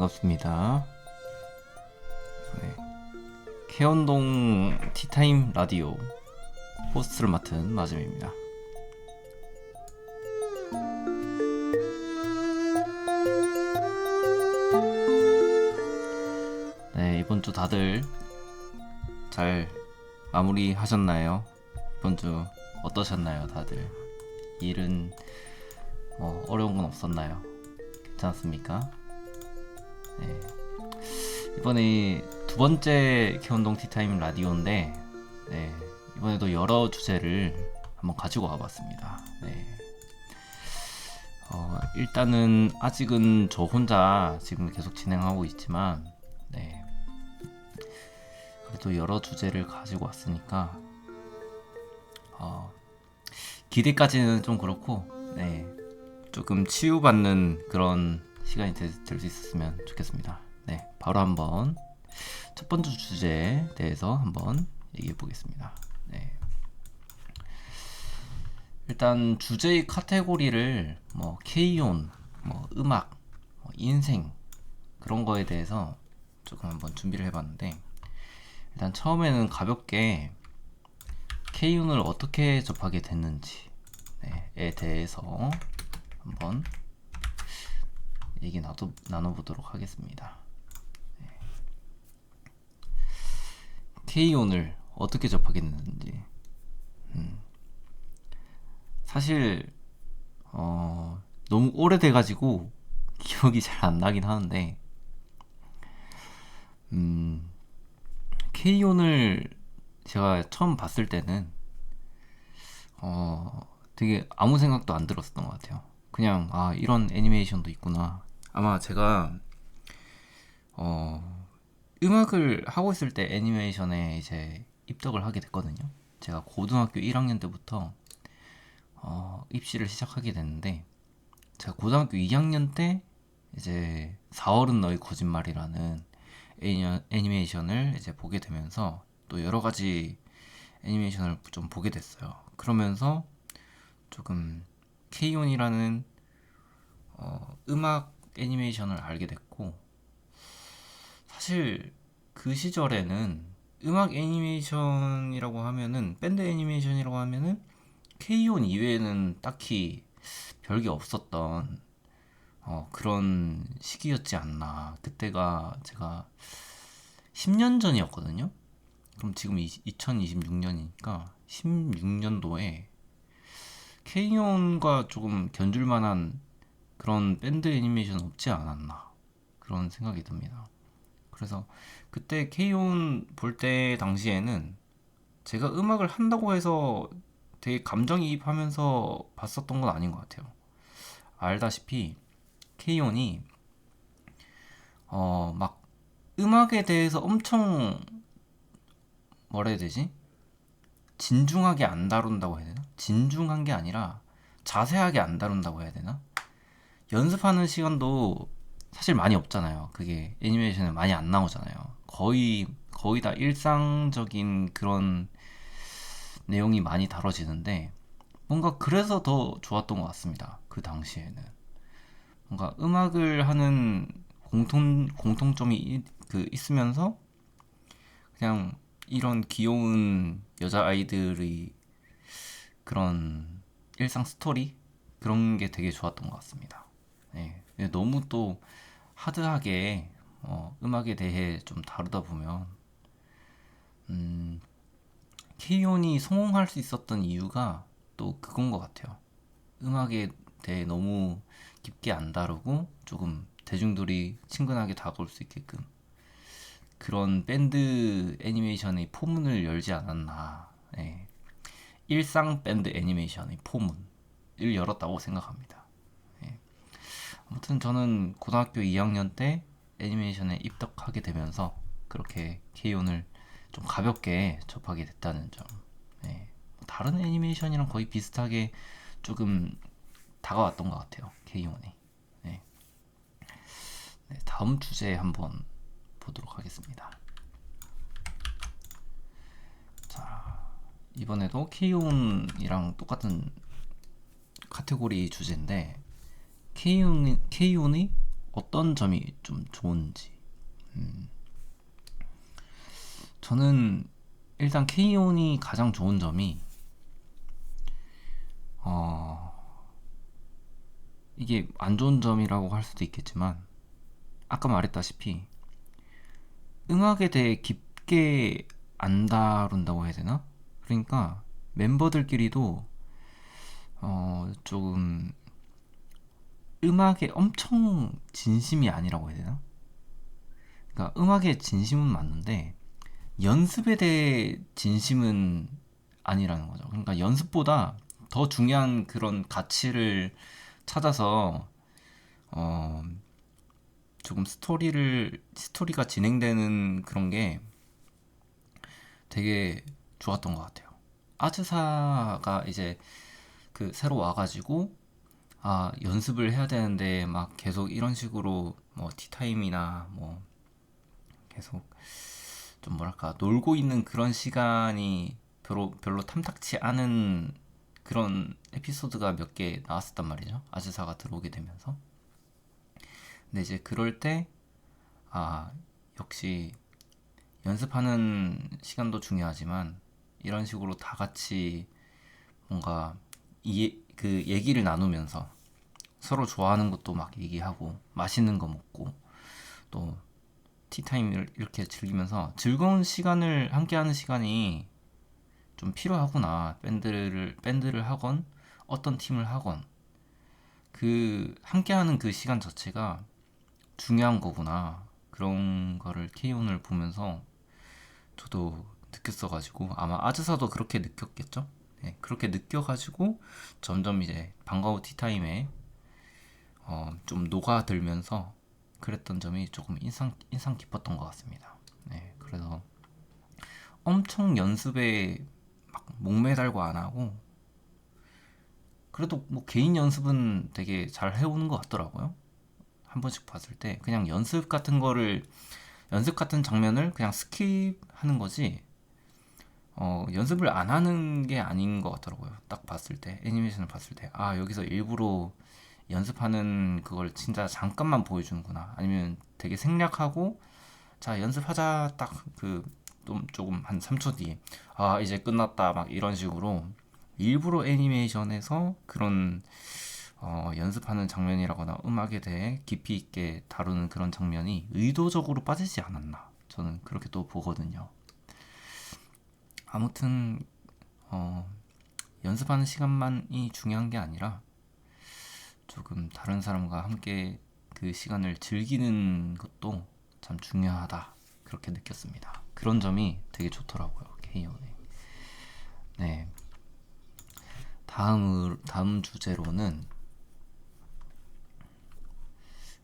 반갑습니다. 네. 케언동 티타임 라디오 호스트를 맡은 마즘입니다. 네, 이번 주 다들 잘 마무리 하셨나요? 이번 주 어떠셨나요, 다들? 일은 어려운 건 없었나요? 괜찮았습니까? 네. 이번에 두 번째 케온동 티타임 라디오인데, 네, 이번에도 여러 주제를 한번 가지고 와봤습니다. 네. 일단은 아직은 저 혼자 지금 계속 진행하고 있지만, 네, 그래도 여러 주제를 가지고 왔으니까 기대까지는 좀 그렇고, 네, 조금 치유받는 그런 시간이 될 수 있었으면 좋겠습니다. 네, 바로 한번 첫 번째 주제에 대해서 한번 얘기해 보겠습니다. 네. 일단 주제의 카테고리를 K-ON, 음악, 인생 그런 거에 대해서 조금 한번 준비를 해봤는데, 일단 처음에는 가볍게 K-ON을 어떻게 접하게 됐는지에 대해서 한번 얘기 나눠보도록 하겠습니다. 네. K-ON을 어떻게 접하게 됐는지, 사실 너무 오래돼가지고 기억이 잘 안 나긴 하는데, K-ON을 제가 처음 봤을 때는 되게 아무 생각도 안 들었었던 것 같아요. 그냥 이런 애니메이션도 있구나. 아마 제가 음악을 하고 있을 때 애니메이션에 이제 입덕을 하게 됐거든요. 제가 고등학교 1학년 때부터 입시를 시작하게 됐는데, 제가 고등학교 2학년 때 이제 4월은 너의 거짓말이라는 애니메이션을 이제 보게 되면서 또 여러 가지 애니메이션을 좀 보게 됐어요. 그러면서 조금 K-ON이라는 음악 애니메이션을 알게 됐고, 사실 그 시절에는 음악 애니메이션이라고 하면은, 밴드 애니메이션이라고 하면은 K-ON 이외에는 딱히 별게 없었던 그런 시기였지 않나. 그때가 제가 10년 전이었거든요. 그럼 지금 2026년이니까 16년도에 K-ON과 조금 견줄 만한 그런 밴드 애니메이션 없지 않았나, 그런 생각이 듭니다. 그래서 그때 K-ON 볼 때 당시에는 제가 음악을 한다고 해서 되게 감정이입하면서 봤었던 건 아닌 것 같아요. 알다시피 K-ON이 막 음악에 대해서 엄청, 뭐라 해야 되지? 진중하게 안 다룬다고 해야 되나? 진중한 게 아니라 자세하게 안 다룬다고 해야 되나? 연습하는 시간도 사실 많이 없잖아요. 그게 애니메이션에 많이 안 나오잖아요. 거의 다 일상적인 그런 내용이 많이 다뤄지는데, 뭔가 그래서 더 좋았던 것 같습니다. 그 당시에는 뭔가 음악을 하는 공통점이 있으면서, 그냥 이런 귀여운 여자아이들의 그런 일상 스토리, 그런 게 되게 좋았던 것 같습니다. 네. 너무 또 하드하게 음악에 대해 좀 다루다 보면 K-ON이 성공할 수 있었던 이유가 또 그건 것 같아요. 음악에 대해 너무 깊게 안 다루고 조금 대중들이 친근하게 다가올 수 있게끔 그런 밴드 애니메이션의 포문을 열지 않았나. 네. 일상 밴드 애니메이션의 포문을 열었다고 생각합니다. 네. 아무튼 저는 고등학교 2학년 때 애니메이션에 입덕하게 되면서 그렇게 K-ON을 좀 가볍게 접하게 됐다는 점. 네. 다른 애니메이션이랑 거의 비슷하게 조금 다가왔던 것 같아요, K-ON이. 네. 네, 다음 주제에 한번 보도록 하겠습니다. 자, 이번에도 K-ON이랑 똑같은 카테고리 주제인데, K-ON이 어떤 점이 좀 좋은지. 음, 저는 일단 K온이 가장 좋은 점이 어, 이게 안 좋은 점이라고 할 수도 있겠지만 아까 말했다시피 음악에 대해 깊게 안 다룬다고 해야 되나? 그러니까 멤버들끼리도 조금 음악에 엄청 진심이 아니라고 해야 되나? 그러니까 음악에 진심은 맞는데 연습에 대해 진심은 아니라는 거죠. 그러니까 연습보다 더 중요한 그런 가치를 찾아서 어, 조금 스토리가 진행되는 그런 게 되게 좋았던 것 같아요. 아즈사가 이제 그 새로 와가지고 연습을 해야 되는데 막 계속 이런 식으로 뭐 티타임이나 뭐 계속 좀 뭐랄까 놀고 있는 그런 시간이 별로 탐탁치 않은 그런 에피소드가 몇 개 나왔었단 말이죠. 아즈사가 들어오게 되면서. 근데 이제 그럴 때 아, 역시 연습하는 시간도 중요하지만 이런 식으로 다 같이 뭔가 그 얘기를 나누면서 서로 좋아하는 것도 막 얘기하고 맛있는 거 먹고 또 티타임을 이렇게 즐기면서 즐거운 시간을 함께하는 시간이 좀 필요하구나. 밴드를 하건 어떤 팀을 하건 그 함께하는 그 시간 자체가 중요한 거구나. 그런 거를 K-ON을 보면서 저도 느꼈어가지고 아마 아즈사도 그렇게 느꼈겠죠? 네, 그렇게 느껴가지고 점점 이제 방과후 티타임에 좀 녹아들면서 그랬던 점이 조금 인상 깊었던 것 같습니다. 네, 그래서 엄청 연습에 막 목매달고 안 하고 그래도 뭐 개인 연습은 되게 잘 해오는 것 같더라고요. 한 번씩 봤을 때 그냥 연습 같은 장면을 그냥 스킵하는 거지 연습을 안 하는 게 아닌 것 같더라고요. 딱 봤을 때 애니메이션을 봤을 때 여기서 일부러 연습하는 그걸 진짜 잠깐만 보여주는구나. 아니면 되게 생략하고 자 연습하자 딱 조금 한 3초 뒤에 이제 끝났다 막 이런 식으로 일부러 애니메이션에서 그런 연습하는 장면이라거나 음악에 대해 깊이 있게 다루는 그런 장면이 의도적으로 빠지지 않았나 저는 그렇게 또 보거든요. 아무튼 어, 연습하는 시간만이 중요한 게 아니라 조금 다른 사람과 함께 그 시간을 즐기는 것도 참 중요하다 그렇게 느꼈습니다. 그런 점이 되게 좋더라고요. K-ON에. 네. 다음 주제로는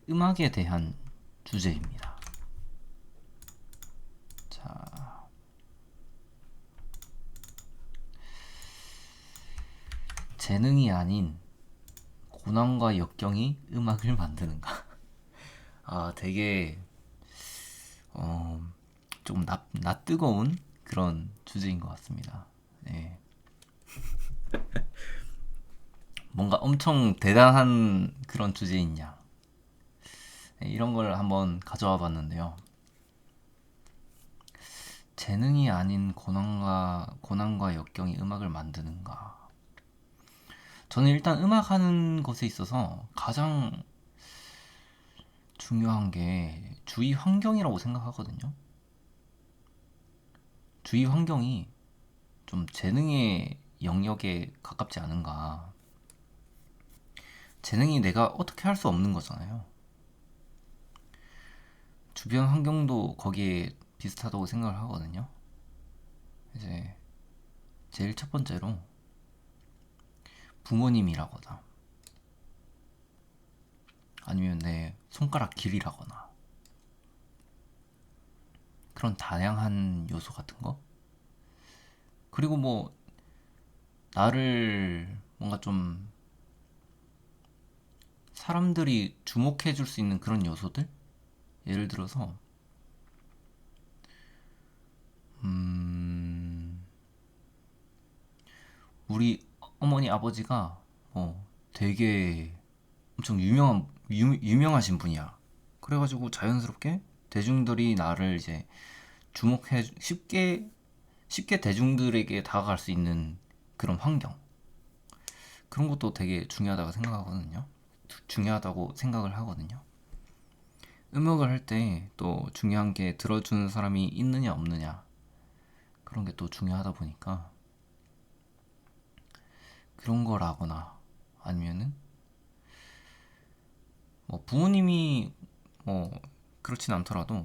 음악에 대한 주제입니다. 자, 재능이 아닌 고난과 역경이 음악을 만드는가? 되게 어, 조금 낯뜨거운 그런 주제인 것 같습니다. 네. 뭔가 엄청 대단한 그런 주제있냐? 네, 이런 걸 한번 가져와 봤는데요. 재능이 아닌 고난과 역경이 음악을 만드는가? 저는 일단 음악 하는 것에 있어서 가장 중요한 게 주위 환경이라고 생각하거든요. 주위 환경이 좀 재능의 영역에 가깝지 않은가. 재능이 내가 어떻게 할 수 없는 거잖아요. 주변 환경도 거기에 비슷하다고 생각을 하거든요. 이제 제일 첫 번째로 부모님이라거나 아니면 내 손가락 길이라거나 그런 다양한 요소 같은 거. 그리고 뭐 나를 뭔가 좀 사람들이 주목해 줄 수 있는 그런 요소들? 예를 들어서 음, 우리 어머니 아버지가 되게 엄청 유명하신 분이야. 그래가지고 자연스럽게 대중들이 나를 이제 주목해 쉽게 대중들에게 다가갈 수 있는 그런 환경, 그런 것도 되게 중요하다고 생각을 하거든요. 음악을 할 때 또 중요한 게 들어주는 사람이 있느냐 없느냐, 그런 게 또 중요하다 보니까 그런 거라거나, 아니면은 뭐 부모님이 뭐 그렇진 않더라도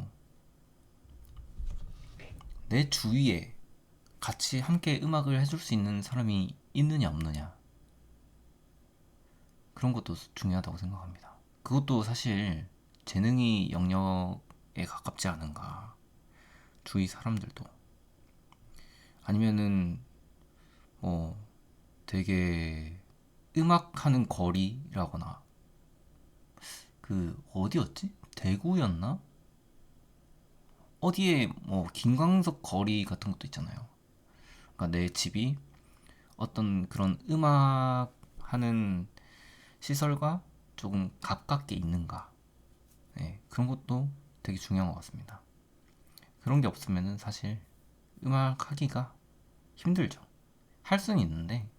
내 주위에 같이 함께 음악을 해줄 수 있는 사람이 있느냐 없느냐, 그런 것도 중요하다고 생각합니다. 그것도 사실 재능이 영역에 가깝지 않은가. 주위 사람들도, 아니면은 뭐 되게 음악하는 거리라거나, 그 어디였지? 대구였나? 어디에 뭐 김광석 거리 같은 것도 있잖아요. 그러니까 내 집이 어떤 그런 음악 하는 시설과 조금 가깝게 있는가. 네, 그런 것도 되게 중요한 것 같습니다. 그런 게 없으면은 사실 음악 하기가 힘들죠. 할 수는 있는데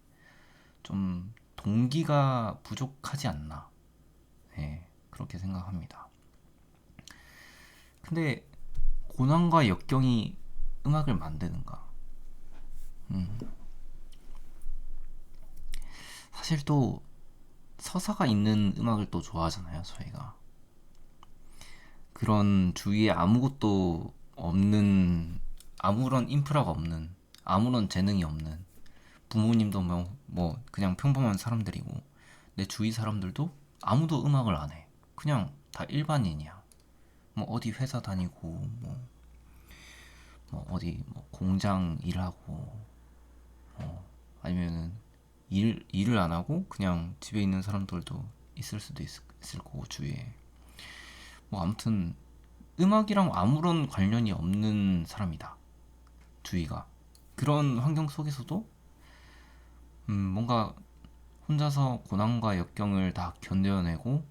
좀 동기가 부족하지 않나. 네, 그렇게 생각합니다. 근데 고난과 역경이 음악을 만드는가? 음, 사실 또 서사가 있는 음악을 또 좋아하잖아요, 저희가. 그런 주위에 아무것도 없는, 아무런 인프라가 없는, 아무런 재능이 없는, 부모님도 뭐 그냥 평범한 사람들이고, 내 주위 사람들도 아무도 음악을 안 해. 그냥 다 일반인이야. 뭐 어디 회사 다니고, 뭐 어디 뭐 공장 일하고, 아니면은 일을 안 하고 그냥 집에 있는 사람들도 있을 수도 있을 거고, 주위에. 뭐 아무튼 음악이랑 아무런 관련이 없는 사람이다, 주위가. 그런 환경 속에서도 뭔가 혼자서 고난과 역경을 다 견뎌내고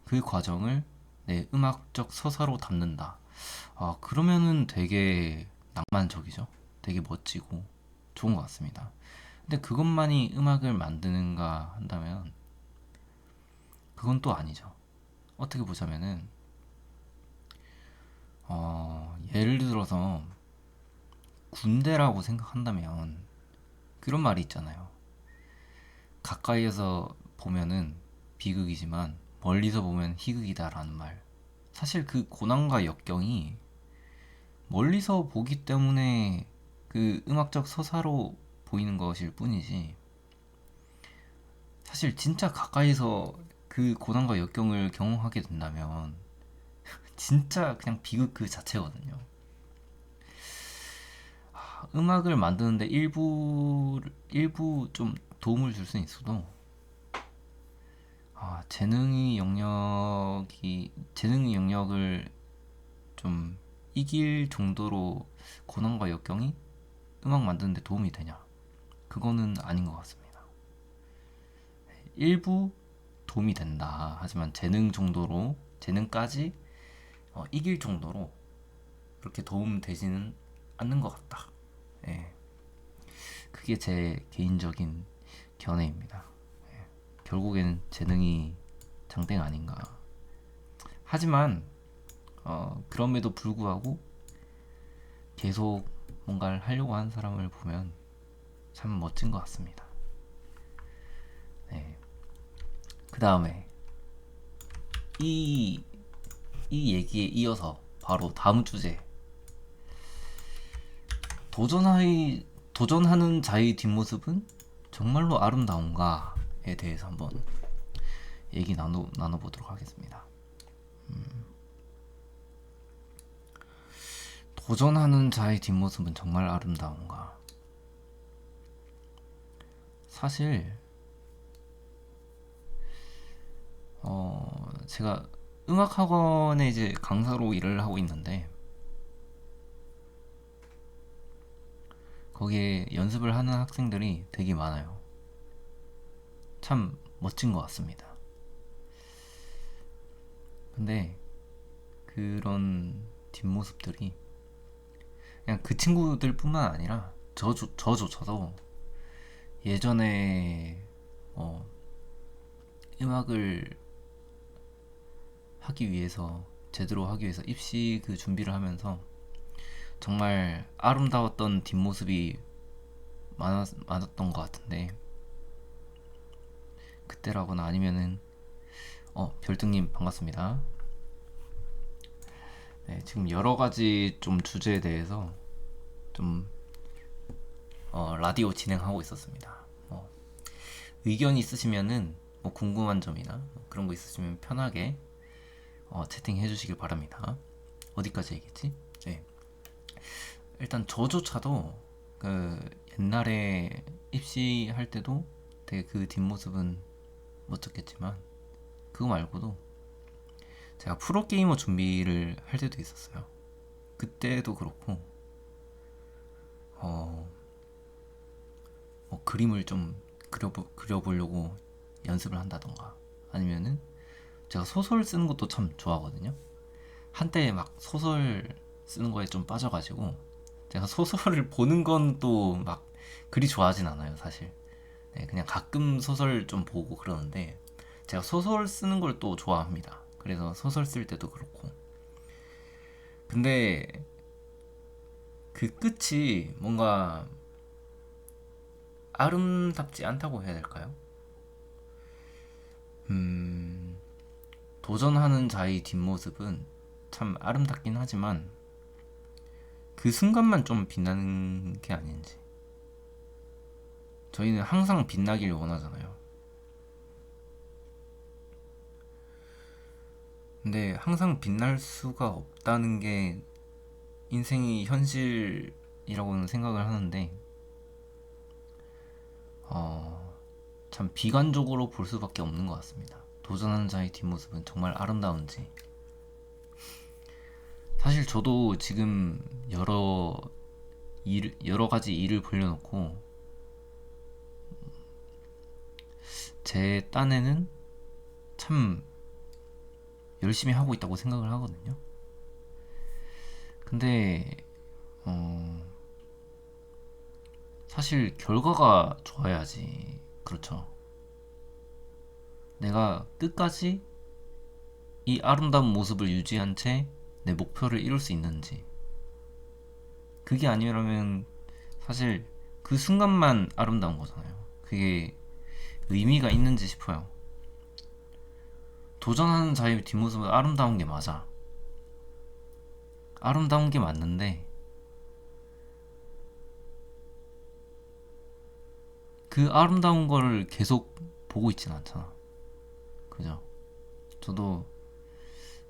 그 과정을 내 음악적 서사로 담는다. 아, 그러면은 되게 낭만적이죠. 되게 멋지고 좋은 것 같습니다. 근데 그것만이 음악을 만드는가 한다면 그건 또 아니죠. 어떻게 보자면은 예를 들어서 군대라고 생각한다면 그런 말이 있잖아요. 가까이에서 보면은 비극이지만 멀리서 보면 희극이다라는 말. 사실 그 고난과 역경이 멀리서 보기 때문에 그 음악적 서사로 보이는 것일 뿐이지, 사실 진짜 가까이서 그 고난과 역경을 경험하게 된다면 진짜 그냥 비극 그 자체거든요. 음악을 만드는데 일부 좀 도움을 줄 수는 있어도, 재능의 영역을 좀 이길 정도로 고난과 역경이 음악 만드는데 도움이 되냐? 그거는 아닌 것 같습니다. 일부 도움이 된다. 하지만 재능까지 이길 정도로 그렇게 도움 되지는 않는 것 같다. 예, 그게 제 개인적인 견해입니다. 예, 결국에는 재능이 장땡 아닌가. 하지만 그럼에도 불구하고 계속 뭔가를 하려고 하는 사람을 보면 참 멋진 것 같습니다. 네. 그 다음에 이, 이 얘기에 이어서 바로 다음 주제, 도전하는 자의 뒷모습은 정말로 아름다운가에 대해서 한번 얘기 나눠보도록 하겠습니다. 도전하는 자의 뒷모습은 정말 아름다운가? 사실 제가 음악학원에 이제 강사로 일을 하고 있는데, 거기에 연습을 하는 학생들이 되게 많아요. 참 멋진 것 같습니다. 근데 그런 뒷모습들이 그냥 그 친구들뿐만 아니라 저조차도 예전에 음악을 하기 위해서 제대로 하기 위해서 입시 그 준비를 하면서 정말 아름다웠던 뒷모습이 많았던 것 같은데, 그때라거나 아니면은 별등님 반갑습니다. 네, 지금 여러 가지 좀 주제에 대해서 좀 라디오 진행하고 있었습니다. 의견 있으시면은 뭐 궁금한 점이나 뭐 그런 거 있으시면 편하게 채팅해 주시길 바랍니다. 어디까지 얘기했지? 네. 일단 저조차도 그 옛날에 입시할 때도 되게 그 뒷모습은 못 찍겠지만, 그거 말고도 제가 프로게이머 준비를 할 때도 있었어요. 그때도 그렇고 뭐 그림을 좀 그려보려고 연습을 한다던가, 아니면은 제가 소설 쓰는 것도 참 좋아하거든요. 한때 막 소설 쓰는 거에 좀 빠져가지고, 제가 소설을 보는 건 또 막 그리 좋아하진 않아요, 사실. 네, 그냥 가끔 소설 좀 보고 그러는데, 제가 소설 쓰는 걸 또 좋아합니다. 그래서 소설 쓸 때도 그렇고. 근데 그 끝이 뭔가 아름답지 않다고 해야 될까요? 도전하는 자의 뒷모습은 참 아름답긴 하지만 그 순간만 좀 빛나는 게 아닌지. 저희는 항상 빛나길 원하잖아요. 근데 항상 빛날 수가 없다는 게 인생의 현실이라고는 생각을 하는데, 참 비관적으로 볼 수밖에 없는 것 같습니다. 도전하는 자의 뒷모습은 정말 아름다운지. 사실 저도 지금 여러 가지 일을 벌려놓고 제 딴에는 참 열심히 하고 있다고 생각을 하거든요. 근데 사실 결과가 좋아야지. 그렇죠. 내가 끝까지 이 아름다운 모습을 유지한 채 내 목표를 이룰 수 있는지. 그게 아니라면 사실 그 순간만 아름다운 거잖아요. 그게 의미가 있는지 싶어요. 도전하는 자의 뒷모습은 아름다운 게 맞아. 아름다운 게 맞는데, 그 아름다운 걸 계속 보고 있진 않잖아. 그죠? 저도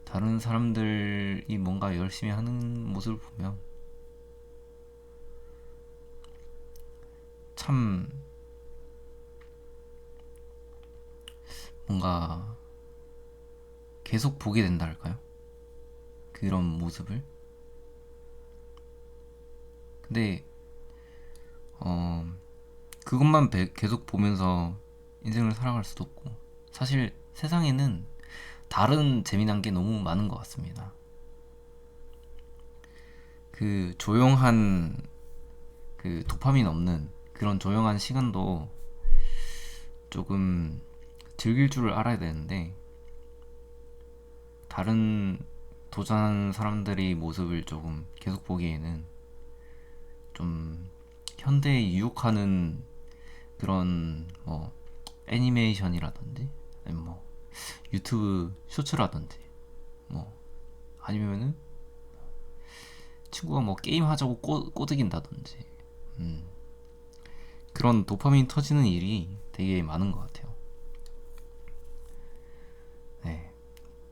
다른 사람들이 뭔가 열심히 하는 모습을 보면 참 뭔가 계속 보게 된다 할까요? 그런 모습을. 근데 그것만 계속 보면서 인생을 살아갈 수도 없고, 사실 세상에는 다른 재미난 게 너무 많은 것 같습니다. 그 조용한, 그 도파민 없는 그런 조용한 시간도 조금 즐길 줄을 알아야 되는데, 다른 도전하는 사람들의 모습을 조금 계속 보기에는 좀 현대에 유혹하는 그런 뭐 애니메이션이라든지, 아니면 뭐 유튜브 쇼츠라든지, 뭐 아니면은 친구가 뭐 게임 하자고 꼬드긴다든지, 그런 도파민 터지는 일이 되게 많은 것 같아요. 네.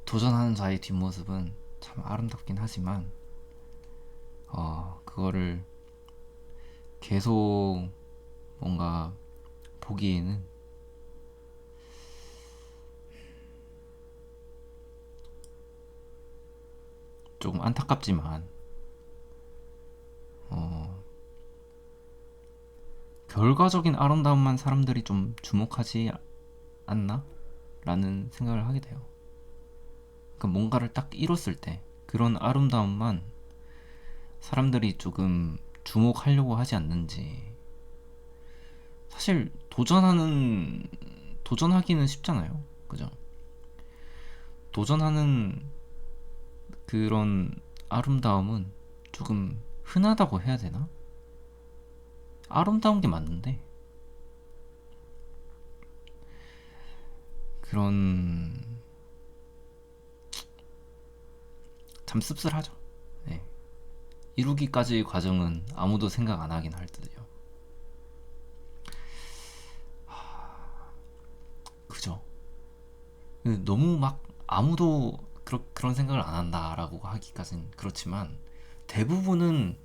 도전하는 자의 뒷모습은 참 아름답긴 하지만 그거를 계속 뭔가 보기에는 조금 안타깝지만 결과적인 아름다움만 사람들이 좀 주목하지 않나? 라는 생각을 하게 돼요. 그 뭔가를 딱 이뤘을 때 그런 아름다움만 사람들이 조금 주목하려고 하지 않는지. 사실 도전하기는 쉽잖아요. 그죠? 도전하는 그런 아름다움은 조금 흔하다고 해야 되나? 아름다운 게 맞는데 그런 참 씁쓸하죠. 네. 이루기까지의 과정은 아무도 생각 안 하긴 할 듯요. 그죠? 너무 막 아무도 그런 생각을 안 한다라고 하기까진 그렇지만 대부분은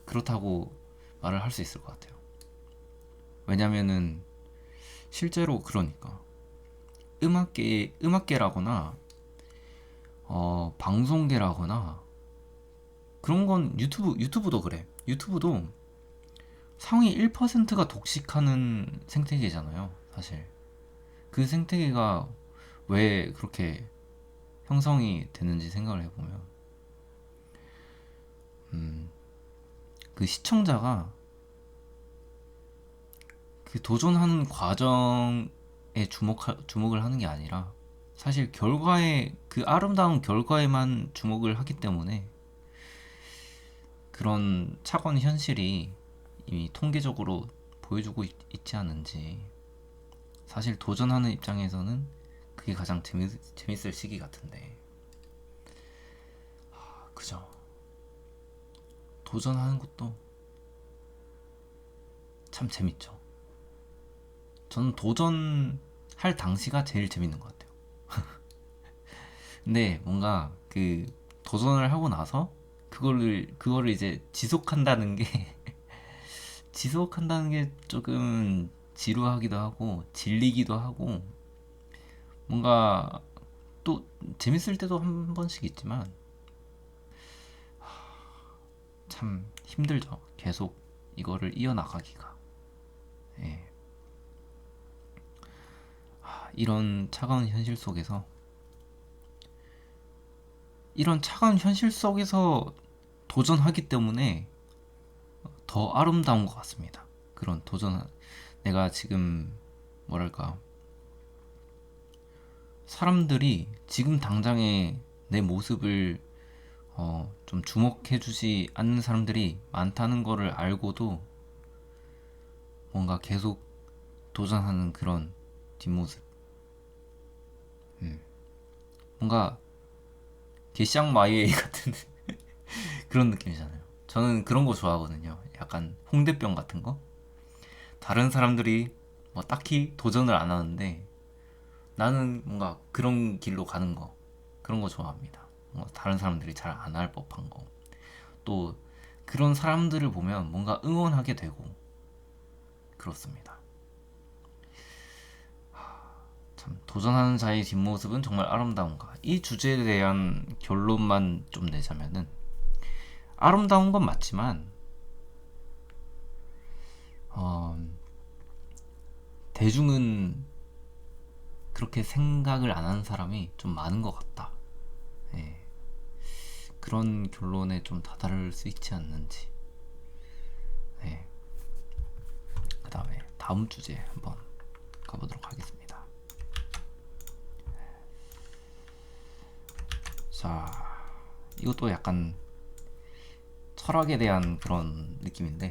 그렇다고 말을 할 수 있을 것 같아요. 왜냐면은 실제로 그러니까 음악계라거나 방송계라거나 그런 건 유튜브도 그래. 유튜브도 상위 1%가 독식하는 생태계잖아요, 사실. 그 생태계가 왜 그렇게 형성이 되는지 생각을 해보면, 그 시청자가 그 도전하는 과정에 주목을 하는 게 아니라 사실 그 아름다운 결과에만 주목을 하기 때문에 그런 차가운 현실이 이미 통계적으로 보여주고 있지 않은지. 사실 도전하는 입장에서는 그게 가장 재밌을 시기 같은데. 그죠? 도전하는 것도 참 재밌죠. 저는 도전할 당시가 제일 재밌는 것 같아요. 근데 뭔가 그 도전을 하고 나서 그거를 이제 지속한다는 게 조금 지루하기도 하고 질리기도 하고 뭔가 또 재밌을 때도 한 번씩 있지만 참 힘들죠. 계속 이거를 이어나가기가. 예. 이런 차가운 현실 속에서 도전하기 때문에 더 아름다운 것 같습니다. 그런 내가 지금 뭐랄까, 사람들이 지금 당장의 내 모습을 좀 주목해주지 않는 사람들이 많다는 거를 알고도 뭔가 계속 도전하는 그런 뒷모습. 뭔가 게샹 마이웨이 같은 그런 느낌이잖아요. 저는 그런 거 좋아하거든요. 약간 홍대병 같은 거. 다른 사람들이 뭐 딱히 도전을 안 하는데 나는 뭔가 그런 길로 가는 거, 그런 거 좋아합니다. 뭔가 다른 사람들이 잘 안 할 법한 거. 또 그런 사람들을 보면 뭔가 응원하게 되고 그렇습니다. 참 도전하는 자의 뒷모습은 정말 아름다운가? 이 주제에 대한 결론만 좀 내자면은 아름다운 건 맞지만 어, 대중은 그렇게 생각을 안 하는 사람이 좀 많은 것 같다. 예. 그런 결론에 좀 다다를 수 있지 않는지. 예. 그 다음에 다음 주제 한번 가보도록 하겠습니다. 자, 이것도 약간 철학에 대한 그런 느낌인데,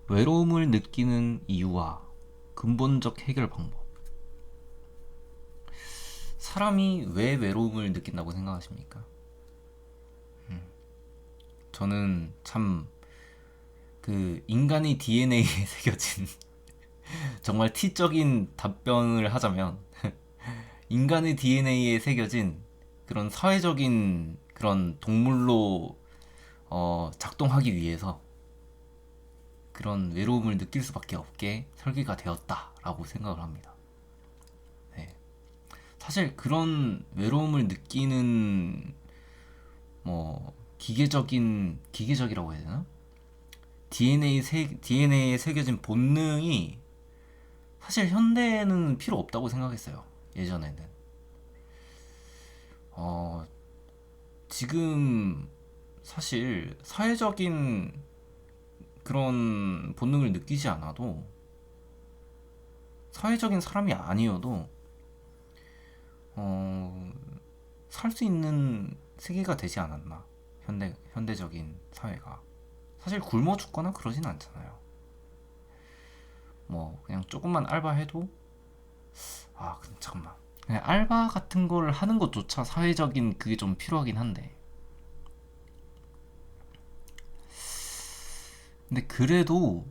외로움을 느끼는 이유와 근본적 해결 방법. 사람이 왜 외로움을 느낀다고 생각하십니까? 저는 참 그 인간의 DNA에 새겨진 정말 T적인 답변을 하자면 인간의 DNA에 새겨진 그런 사회적인 그런 동물로 작동하기 위해서 그런 외로움을 느낄 수밖에 없게 설계가 되었다라고 생각을 합니다. 네. 사실 그런 외로움을 느끼는 뭐 기계적이라고 해야 되나? DNA에 새겨진 본능이 사실 현대에는 필요 없다고 생각했어요. 예전에는. 어, 지금 사실 사회적인 그런 본능을 느끼지 않아도, 사회적인 사람이 아니어도 어, 살 수 있는 세계가 되지 않았나. 현대적인 사회가 사실 굶어 죽거나 그러진 않잖아요. 뭐 그냥 조금만 알바해도, 근데 잠깐만, 그냥 알바 같은 걸 하는 것조차 사회적인 그게 좀 필요하긴 한데, 근데 그래도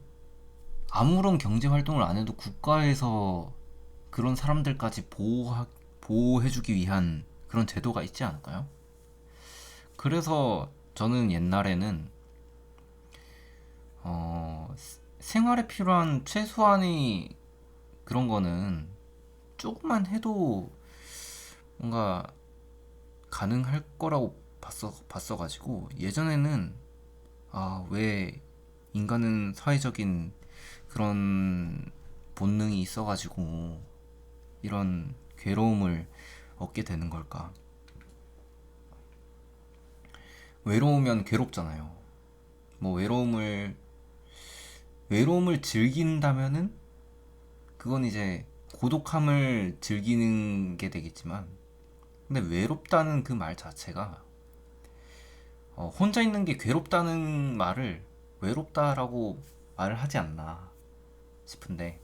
아무런 경제 활동을 안 해도 국가에서 그런 사람들까지 보호해주기 위한 그런 제도가 있지 않을까요? 그래서 저는 옛날에는 생활에 필요한 최소한의 그런 거는 조금만 해도 뭔가 가능할 거라고 봤어가지고, 예전에는 왜 인간은 사회적인 그런 본능이 있어가지고 이런 괴로움을 얻게 되는 걸까? 외로우면 괴롭잖아요. 뭐 외로움을 즐긴다면은 그건 이제 고독함을 즐기는 게 되겠지만, 근데 외롭다는 그 말 자체가, 혼자 있는 게 괴롭다는 말을 외롭다라고 말을 하지 않나 싶은데,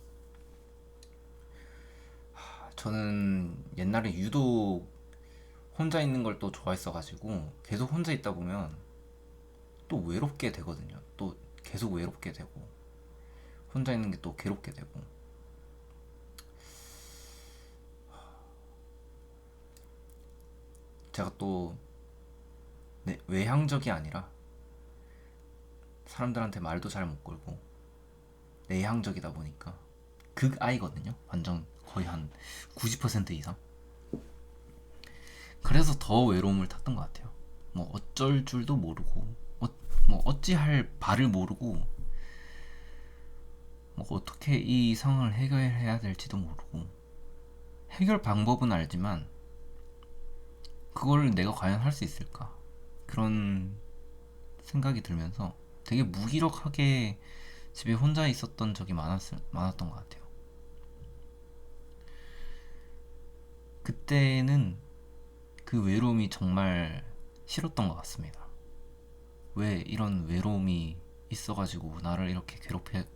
저는 옛날에 유독 혼자 있는 걸 또 좋아했어가지고 계속 혼자 있다 보면 또 외롭게 되거든요. 또 계속 외롭게 되고, 혼자 있는 게 또 괴롭게 되고. 제가 또 외향적이 아니라 사람들한테 말도 잘 못 걸고 내향적이다 보니까 극아이거든요. 완전 거의 한 90% 이상. 그래서 더 외로움을 탔던 것 같아요. 뭐 어쩔 줄도 모르고, 뭐 어찌할 바를 모르고, 뭐 어떻게 이 상황을 해결해야 될지도 모르고, 해결 방법은 알지만 그걸 내가 과연 할 수 있을까, 그런 생각이 들면서 되게 무기력하게 집에 혼자 있었던 적이 많았던 것 같아요. 그때는 그 외로움이 정말 싫었던 것 같습니다. 왜 이런 외로움이 있어가지고 나를 이렇게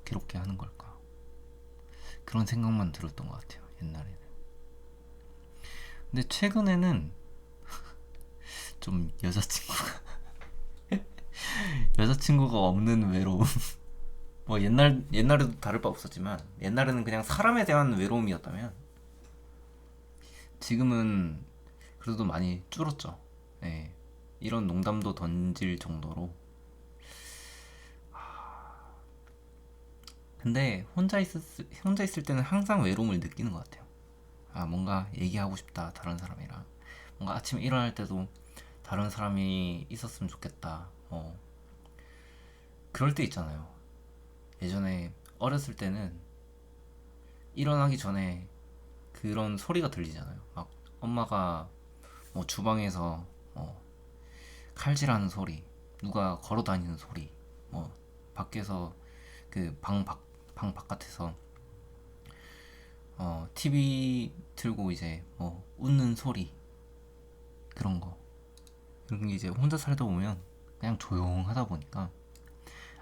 괴롭게 하는 걸까? 그런 생각만 들었던 것 같아요, 옛날에는. 근데 최근에는 좀 여자친구가 없는 외로움. 뭐 옛날에도 다를 바 없었지만, 옛날에는 그냥 사람에 대한 외로움이었다면 지금은 그래도 많이 줄었죠. 예. 이런 농담도 던질 정도로. 근데 혼자 있을 때는 항상 외로움을 느끼는 것 같아요. 뭔가 얘기하고 싶다, 다른 사람이랑. 뭔가 아침에 일어날 때도 다른 사람이 있었으면 좋겠다. 그럴 때 있잖아요. 예전에 어렸을 때는 일어나기 전에 그런 소리가 들리잖아요. 막 엄마가 뭐 주방에서 칼질하는 소리, 누가 걸어 다니는 소리, 뭐 밖에서 그 방 바깥에서 TV 틀고 이제 뭐 웃는 소리, 그런 거. 그런 게 이제 혼자 살다 보면 그냥 조용하다 보니까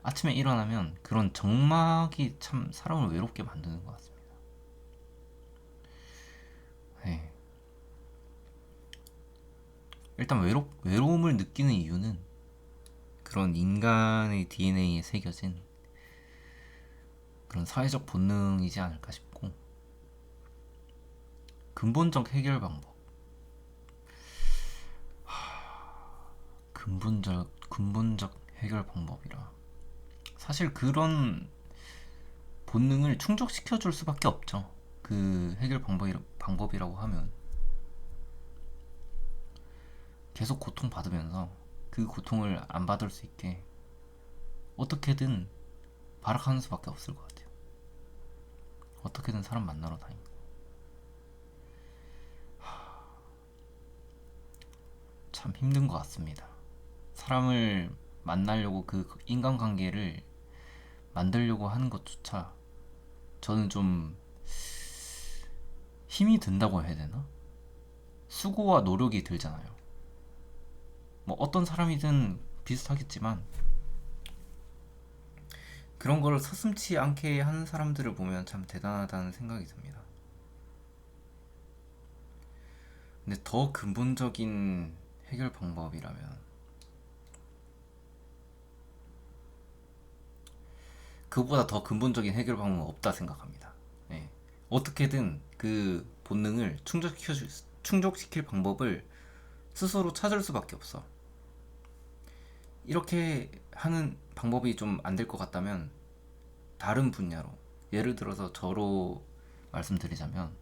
아침에 일어나면 그런 정막이 참 사람을 외롭게 만드는 것 같습니다. 네. 일단 외로움을 느끼는 이유는 그런 인간의 DNA에 새겨진 그런 사회적 본능이지 않을까 싶고, 근본적 해결 방법. 근본적 해결 방법이라. 사실 그런 본능을 충족시켜 줄 수밖에 없죠. 그 해결 방법이라고 하면 계속 고통받으면서 그 고통을 안 받을 수 있게 어떻게든 발악하는 수밖에 없을 것 같아요. 어떻게든 사람 만나러 다니고. 참 힘든 것 같습니다. 사람을 만나려고 그 인간관계를 만들려고 하는 것조차 저는 좀 힘이 든다고 해야 되나? 수고와 노력이 들잖아요. 뭐 어떤 사람이든 비슷하겠지만 그런 걸 서슴지 않게 하는 사람들을 보면 참 대단하다는 생각이 듭니다. 근데 더 근본적인 해결 방법이라면 그보다 더 근본적인 해결 방법은 없다 생각합니다. 예. 어떻게든 그 본능을 충족시킬 방법을 스스로 찾을 수밖에 없어. 이렇게 하는 방법이 좀 안 될 것 같다면 다른 분야로, 예를 들어서 저로 말씀드리자면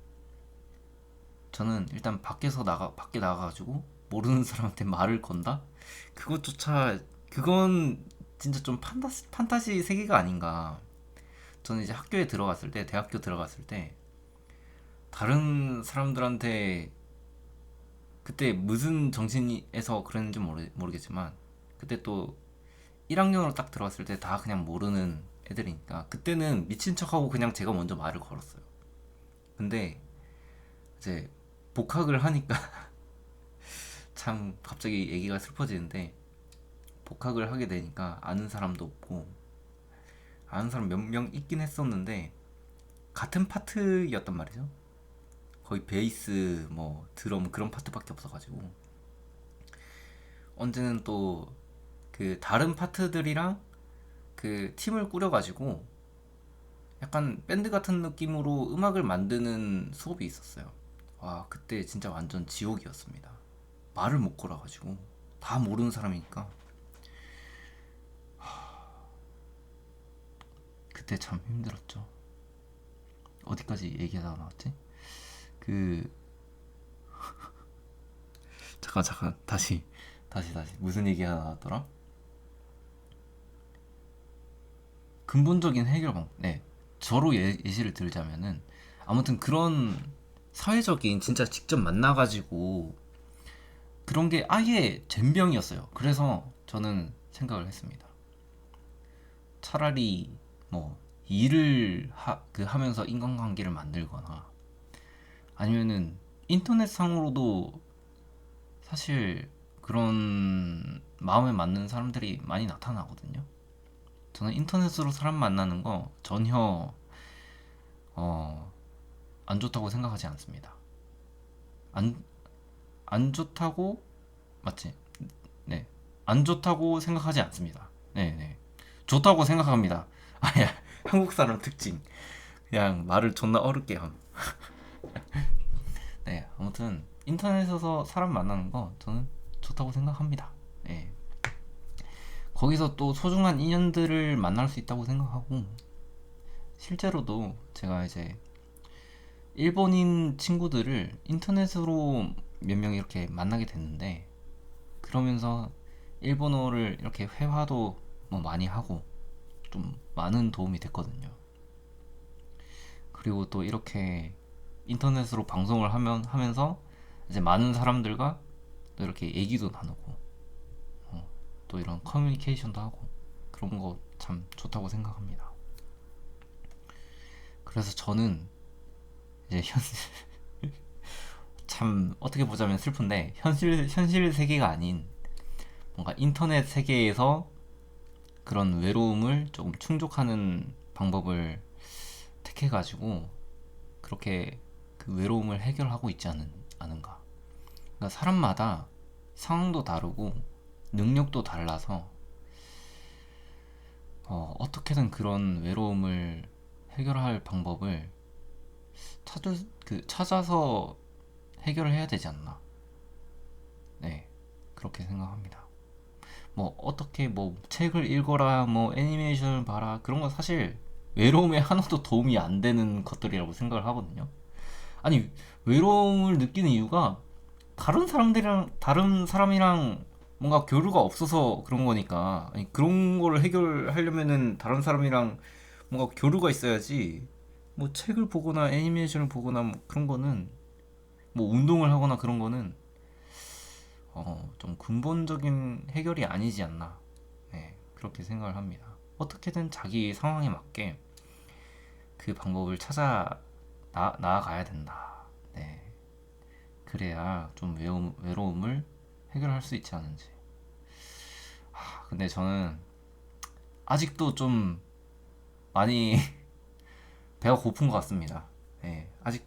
저는 일단 밖에 나가가지고 모르는 사람한테 말을 건다? 그것조차 그건 진짜 좀 판타지 세계가 아닌가. 저는 이제 학교에 들어갔을 때, 대학교 들어갔을 때 다른 사람들한테 그때 무슨 정신에서 그랬는지 모르겠지만 그때 또 1학년으로 딱 들어갔을 때 다 그냥 모르는 애들이니까 그때는 미친 척하고 그냥 제가 먼저 말을 걸었어요. 근데 이제 복학을 하니까 참 갑자기 얘기가 슬퍼지는데 복학을 하게 되니까 아는 사람도 없고 아는 사람 몇 명 있긴 했었는데 같은 파트였단 말이죠. 거의 베이스 뭐 드럼 그런 파트밖에 없어가지고 언제는 또 그 다른 파트들이랑 그 팀을 꾸려가지고 약간 밴드 같은 느낌으로 음악을 만드는 수업이 있었어요. 와 그때 진짜 완전 지옥이었습니다. 말을 못 걸어가지고 다 모르는 사람이니까 그때 참 힘들었죠. 어디까지 얘기하다가 나왔지? 그 잠깐 다시 무슨 얘기가 나왔더라? 근본적인 해결 방법. 네. 저로 예시를 들자면은 아무튼 그런 사회적인 진짜 직접 만나가지고 그런 게 아예 젬병이었어요. 그래서 저는 생각을 했습니다. 차라리 뭐 일을 하면서 인간관계를 만들거나 아니면은 인터넷상으로도 사실 그런 마음에 맞는 사람들이 많이 나타나거든요. 저는 인터넷으로 사람 만나는 거 전혀 어, 안 좋다고 생각하지 않습니다. 안, 안 좋다고 맞지? 네. 안 좋다고 생각하지 않습니다. 네, 네. 좋다고 생각합니다. 아야, 한국 사람 특징. 그냥 말을 존나 어렵게 함. 네, 아무튼 인터넷에서 사람 만나는 거 저는 좋다고 생각합니다. 네. 거기서 또 소중한 인연들을 만날 수 있다고 생각하고 실제로도 제가 이제 일본인 친구들을 인터넷으로 몇 명 이렇게 만나게 됐는데 그러면서 일본어를 이렇게 회화도 뭐 많이 하고 좀 많은 도움이 됐거든요. 그리고 또 이렇게 인터넷으로 방송을 하면서 이제 많은 사람들과 또 이렇게 얘기도 나누고 또 이런 커뮤니케이션도 하고 그런 거 참 좋다고 생각합니다. 그래서 저는 이제 참 어떻게 보자면 슬픈데 현실 세계가 아닌 뭔가 인터넷 세계에서 그런 외로움을 조금 충족하는 방법을 택해가지고 그렇게 그 외로움을 해결하고 있지 않은가. 그러니까 사람마다 상황도 다르고 능력도 달라서 어떻게든 그런 외로움을 해결할 방법을 찾아서 해결을 해야 되지 않나. 네, 그렇게 생각합니다. 뭐 어떻게 뭐 책을 읽어라, 뭐 애니메이션을 봐라 그런 건 사실 외로움에 하나도 도움이 안 되는 것들이라고 생각을 하거든요. 아니 외로움을 느끼는 이유가 다른 사람이랑 뭔가 교류가 없어서 그런 거니까 아니 그런 거를 해결하려면은 다른 사람이랑 뭔가 교류가 있어야지 뭐 책을 보거나 애니메이션을 보거나 뭐 그런 거는 뭐 운동을 하거나 그런 거는 좀 근본적인 해결이 아니지 않나. 네, 그렇게 생각을 합니다. 어떻게든 자기 상황에 맞게 그 방법을 찾아 나아가야 된다. 네, 그래야 좀 외로움을 해결할 수 있지 않은지. 근데 저는 아직도 좀 많이 배가 고픈 것 같습니다. 네, 아직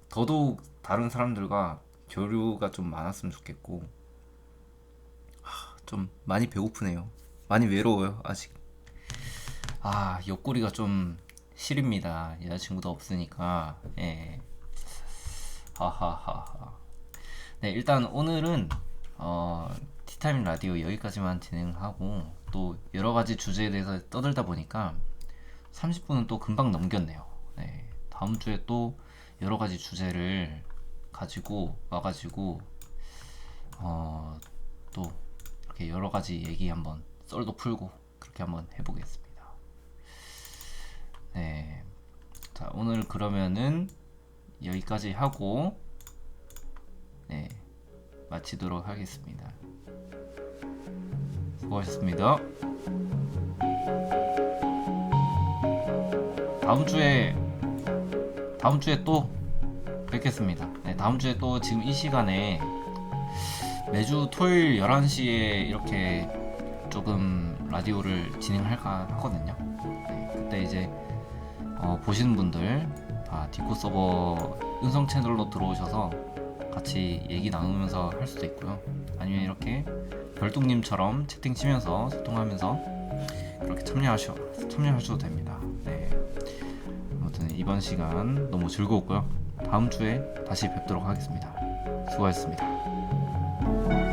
더더욱 다른 사람들과 교류가 좀 많았으면 좋겠고, 좀 많이 배고프네요. 많이 외로워요, 아직. 옆구리가 좀 시립니다. 여자친구도 없으니까. 예. 하하하하. 네, 일단 오늘은 티타임 라디오 여기까지만 진행하고, 또 여러 가지 주제에 대해서 떠들다 보니까 30분은 또 금방 넘겼네요. 네, 다음 주에 또 여러 가지 주제를 가지고 와가지고 또 이렇게 여러 가지 얘기 한번 썰도 풀고 그렇게 한번 해보겠습니다. 네, 자 오늘 그러면은 여기까지 하고 네 마치도록 하겠습니다. 수고하셨습니다. 다음 주에 또 뵙겠습니다. 네, 다음 주에 또 지금 이 시간에 매주 토요일 11시에 이렇게 조금 라디오를 진행할까 하거든요. 네, 그때 이제 보시는 분들 다 디코 서버 음성 채널로 들어오셔서 같이 얘기 나누면서 할 수도 있고요. 아니면 이렇게 별똥님처럼 채팅 치면서 소통하면서 그렇게 참여하셔도 됩니다. 네. 아무튼 이번 시간 너무 즐거웠고요. 다음 주에 다시 뵙도록 하겠습니다. 수고하셨습니다.